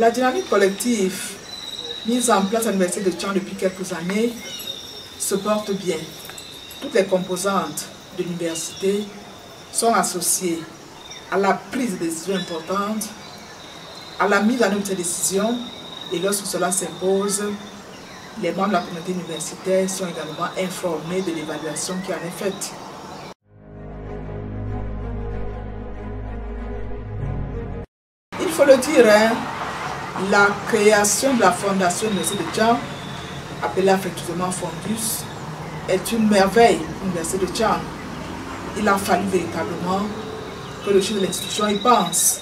La dynamique collective mise en place à l'Université de Tchang depuis quelques années se porte bien. Toutes les composantes de l'université sont associées à la prise de décisions importantes, à la mise en œuvre de ces décisions, et lorsque cela s'impose, les membres de la communauté universitaire sont également informés de l'évaluation qui en est faite. Il faut le dire, la création de la fondation de l'Université de Tchang, appelée affectueusement Fondus, est une merveille pour l'Université de Tchang. Il a fallu véritablement que le chef de l'institution y pense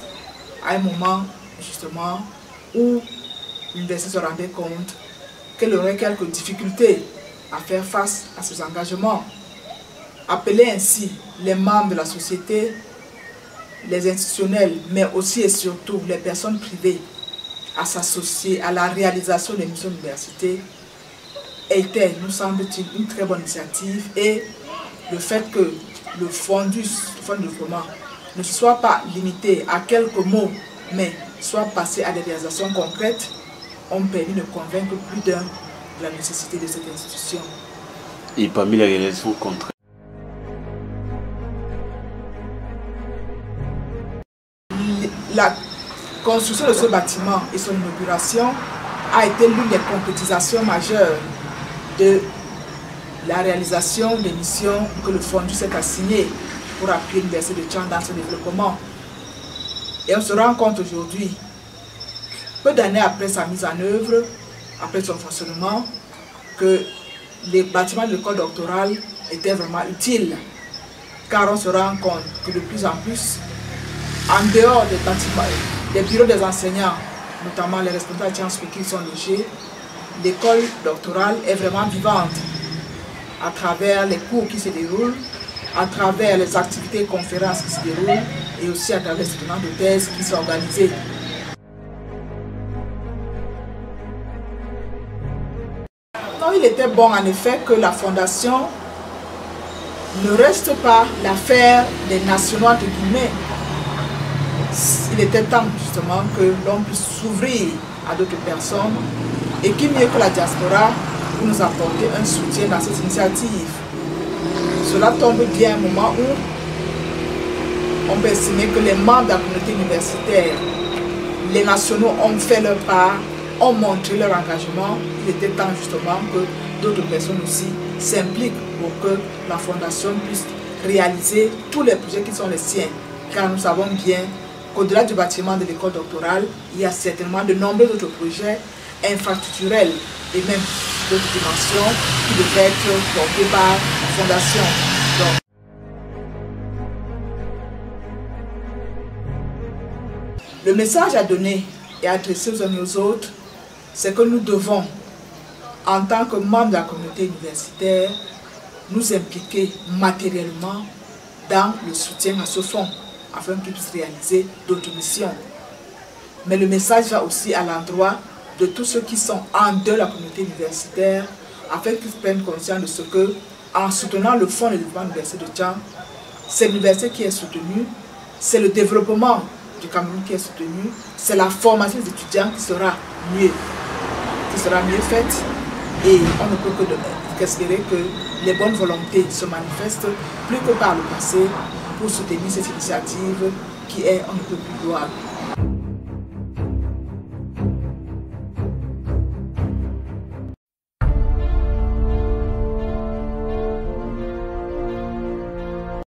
à un moment justement où l'université se rendait compte qu'elle aurait quelques difficultés à faire face à ses engagements. Appeler ainsi les membres de la société, les institutionnels, mais aussi et surtout les personnes privées à s'associer à la réalisation des missions de l'université était, nous semble-t-il, une très bonne initiative, et le fait que le Fondus, le fonds de développement, ne soit pas limité à quelques mots, mais soit passé à des réalisations concrètes, ont permis de convaincre plus d'un de la nécessité de cette institution. Et parmi les réalisations concrètes, la construction de ce bâtiment et son inauguration a été l'une des concrétisations majeures de la réalisation des missions que le Fondus s'est assigné pour appuyer l'Université de Tchang dans son développement. Et on se rend compte aujourd'hui, peu d'années après sa mise en œuvre, après son fonctionnement, que les bâtiments de l'école doctorale étaient vraiment utiles, car on se rend compte que de plus en plus, en dehors des bâtiments, des bureaux des enseignants, notamment les responsables de sciences qui sont logés, l'école doctorale est vraiment vivante à travers les cours qui se déroulent, à travers les activités conférences qui se déroulent et aussi à travers les soutenants de thèse qui sont organisés. Non, il était bon en effet que la fondation ne reste pas l'affaire des nationaux entre guillemets. Il était temps justement que l'on puisse s'ouvrir à d'autres personnes, et qui mieux que la diaspora pour nous apporter un soutien dans cette initiative. Cela tombe bien à un moment où on peut estimer que les membres de la communauté universitaire, les nationaux ont fait leur part, ont montré leur engagement. Il était temps justement que d'autres personnes aussi s'impliquent pour que la fondation puisse réaliser tous les projets qui sont les siens, car nous savons bien qu'au-delà du bâtiment de l'école doctorale, il y a certainement de nombreux autres projets infrastructurels et même d'autres dimensions qui devraient être portés par la fondation. Donc, le message à donner et à adresser aux uns et aux autres, c'est que nous devons, en tant que membres de la communauté universitaire, nous impliquer matériellement dans le soutien à ce fonds, afin qu'il puisse réaliser d'autres missions. Mais le message va aussi à l'endroit de tous ceux qui sont en dehors de la communauté universitaire, afin qu'ils prennent conscience de ce que, en soutenant le fonds de développement de l'Université de Tchang, c'est l'université qui est soutenue, c'est le développement du Cameroun qui est soutenu, c'est la formation des étudiants qui sera mieux faite, et on ne peut qu'espérer que les bonnes volontés se manifestent plus que par le passé pour soutenir cette initiative qui est un peu plus louable.